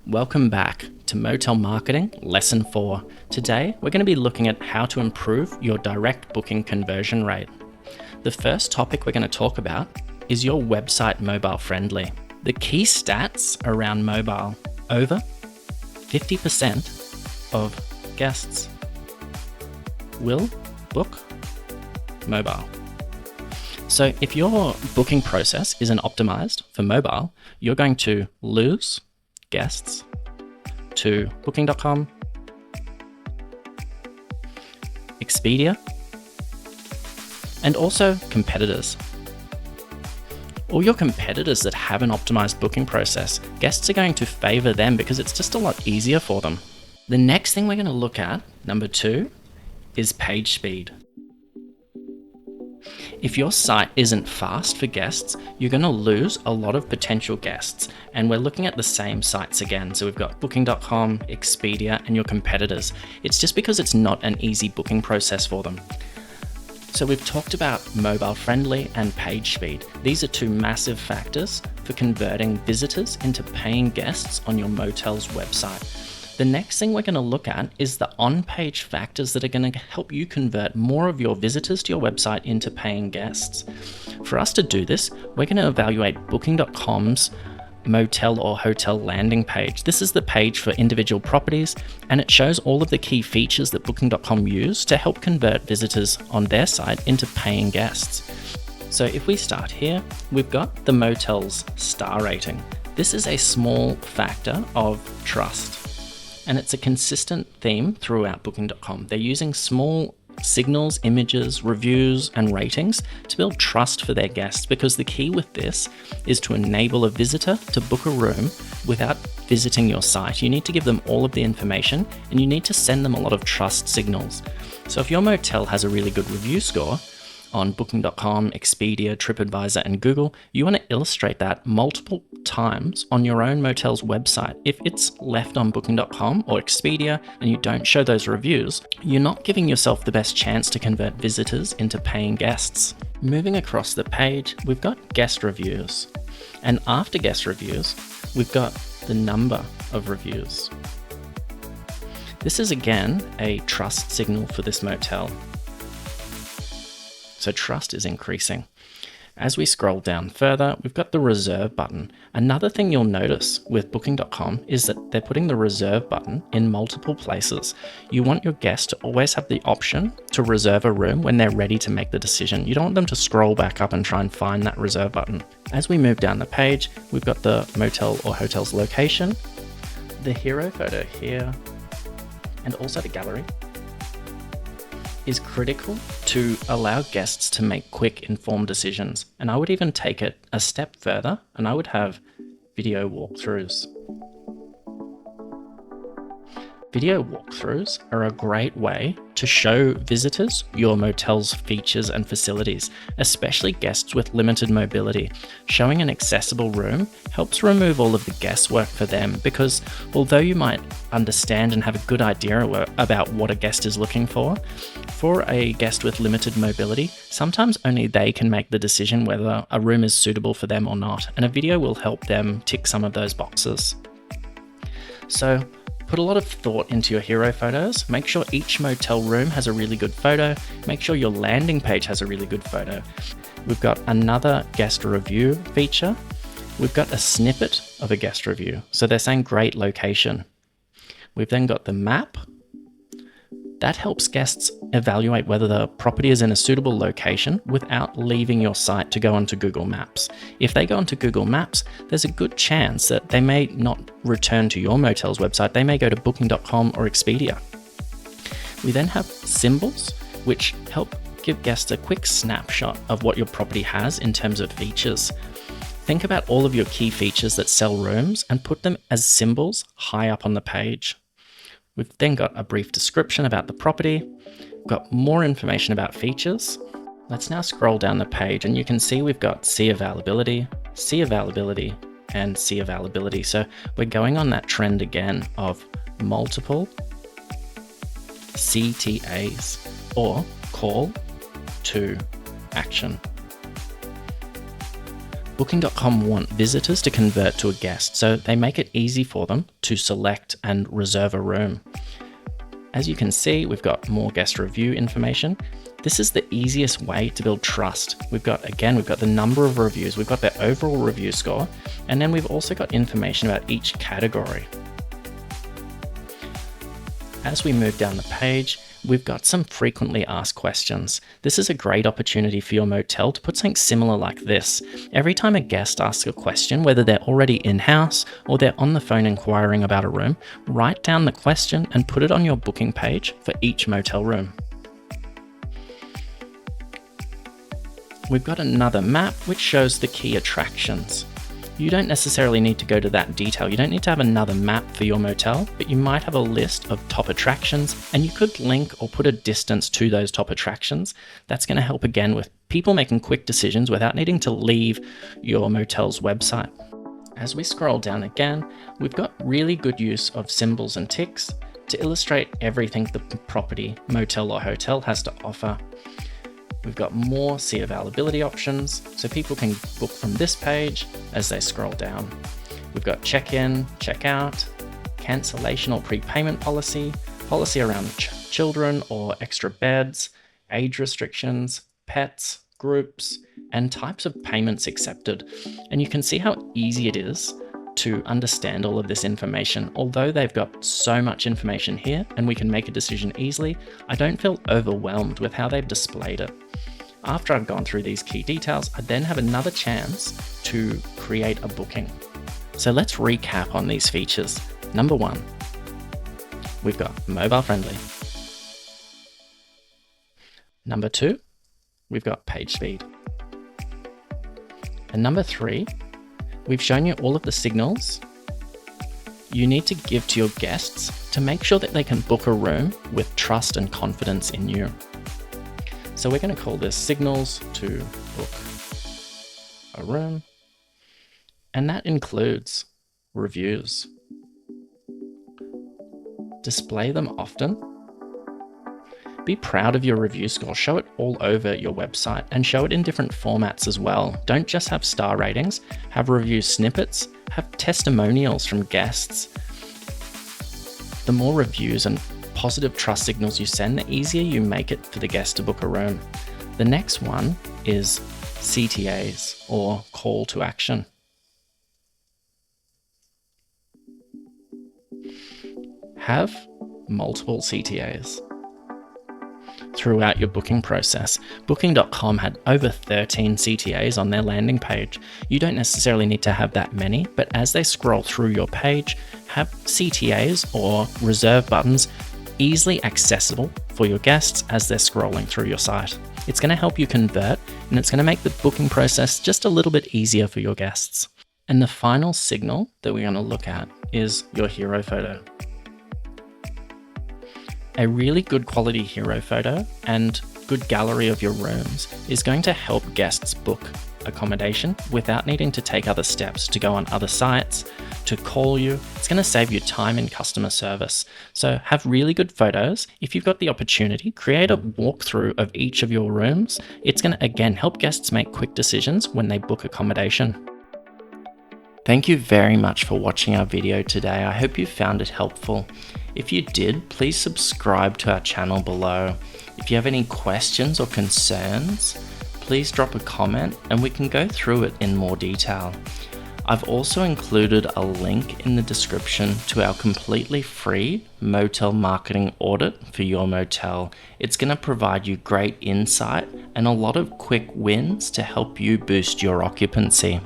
Welcome back to Motel Marketing Lesson 4. Today, we're going to be looking at how to improve your direct booking conversion rate. The first topic we're going to talk about is your website mobile friendly. The key stats around mobile: over 50% of guests will book mobile. So if your booking process isn't optimized for mobile, you're going to lose guests to Booking.com, Expedia, and also competitors. All your competitors that have an optimized booking process, guests are going to favor them because it's just a lot easier for them. The next thing we're going to look at, number 2, is page speed. If your site isn't fast for guests, you're going to lose a lot of potential guests. And we're looking at the same sites again. So we've got Booking.com, Expedia, and your competitors. It's just because it's not an easy booking process for them. So we've talked about mobile friendly and page speed. These are two massive factors for converting visitors into paying guests on your motel's website. The next thing we're going to look at is the on-page factors that are going to help you convert more of your visitors to your website into paying guests. For us to do this, we're going to evaluate Booking.com's motel or hotel landing page. This is the page for individual properties, and it shows all of the key features that Booking.com use to help convert visitors on their site into paying guests. So if we start here, we've got the motel's star rating. This is a small factor of trust, and it's a consistent theme throughout Booking.com. They're using small signals, images, reviews, and ratings to build trust for their guests, because the key with this is to enable a visitor to book a room without visiting your site. You need to give them all of the information, and you need to send them a lot of trust signals. So if your motel has a really good review score on Booking.com, Expedia, TripAdvisor, and Google, you want to illustrate that multiple times on your own motel's website. If it's left on Booking.com or Expedia and you don't show those reviews, you're not giving yourself the best chance to convert visitors into paying guests. Moving across the page, we've got guest reviews. And after guest reviews, we've got the number of reviews. This is again a trust signal for this motel. So trust is increasing. As we scroll down further, we've got the reserve button. Another thing you'll notice with Booking.com is that they're putting the reserve button in multiple places. You want your guests to always have the option to reserve a room when they're ready to make the decision. You don't want them to scroll back up and try and find that reserve button. As we move down the page, we've got the motel or hotel's location, the hero photo here, and also the gallery is critical to allow guests to make quick, informed decisions. And I would even take it a step further, and I would have video walkthroughs. Video walkthroughs are a great way to show visitors your motel's features and facilities, especially guests with limited mobility. Showing an accessible room helps remove all of the guesswork for them, because although you might understand and have a good idea about what a guest is looking for a guest with limited mobility, sometimes only they can make the decision whether a room is suitable for them or not, and a video will help them tick some of those boxes. So, put a lot of thought into your hero photos. Make sure each motel room has a really good photo. Make sure your landing page has a really good photo. We've got another guest review feature. We've got a snippet of a guest review. So they're saying great location. We've then got the map. That helps guests evaluate whether the property is in a suitable location without leaving your site to go onto Google Maps. If they go onto Google Maps, there's a good chance that they may not return to your motel's website. They may go to Booking.com or Expedia. We then have symbols, which help give guests a quick snapshot of what your property has in terms of features. Think about all of your key features that sell rooms and put them as symbols high up on the page. We've then got a brief description about the property. We've got more information about features. Let's now scroll down the page, and you can see we've got see availability, and see availability. So we're going on that trend again of multiple CTAs, or call to action. Booking.com want visitors to convert to a guest, so they make it easy for them to select and reserve a room. As you can see, we've got more guest review information. This is the easiest way to build trust. We've got the number of reviews, we've got their overall review score, and then we've also got information about each category. As we move down the page, we've got some frequently asked questions. This is a great opportunity for your motel to put something similar like this. Every time a guest asks a question, whether they're already in-house or they're on the phone inquiring about a room, write down the question and put it on your booking page for each motel room. We've got another map which shows the key attractions. You don't necessarily need to go to that detail. You don't need to have another map for your motel, but you might have a list of top attractions and you could link or put a distance to those top attractions. That's going to help again with people making quick decisions without needing to leave your motel's website. As we scroll down again, we've got really good use of symbols and ticks to illustrate everything the property, motel or hotel has to offer. We've got more seat availability options, so people can book from this page as they scroll down. We've got check-in, check-out, cancellation or prepayment policy around children or extra beds, age restrictions, pets, groups, and types of payments accepted. And you can see how easy it is to understand all of this information. Although they've got so much information here and we can make a decision easily, I don't feel overwhelmed with how they've displayed it. After I've gone through these key details, I then have another chance to create a booking. So let's recap on these features. Number 1, we've got mobile friendly. Number 2, we've got page speed. And number 3, we've shown you all of the signals you need to give to your guests to make sure that they can book a room with trust and confidence in you. So we're going to call this signals to book a room, and that includes reviews. Display them often. Be proud of your review score. Show it all over your website and show it in different formats as well. Don't just have star ratings, have review snippets, have testimonials from guests. The more reviews and positive trust signals you send, the easier you make it for the guest to book a room. The next one is CTAs, or call to action. Have multiple CTAs throughout your booking process. Booking.com had over 13 CTAs on their landing page. You don't necessarily need to have that many, but as they scroll through your page, have CTAs or reserve buttons easily accessible for your guests as they're scrolling through your site. It's going to help you convert, and it's going to make the booking process just a little bit easier for your guests. And the final signal that we're going to look at is your hero photo. A really good quality hero photo and good gallery of your rooms is going to help guests book accommodation without needing to take other steps to go on other sites, to call you. It's going to save you time in customer service. So have really good photos. If you've got the opportunity, create a walkthrough of each of your rooms. It's going to, again, help guests make quick decisions when they book accommodation. Thank you very much for watching our video today. I hope you found it helpful. If you did, please subscribe to our channel below. If you have any questions or concerns, please drop a comment and we can go through it in more detail. I've also included a link in the description to our completely free motel marketing audit for your motel. It's going to provide you great insight and a lot of quick wins to help you boost your occupancy.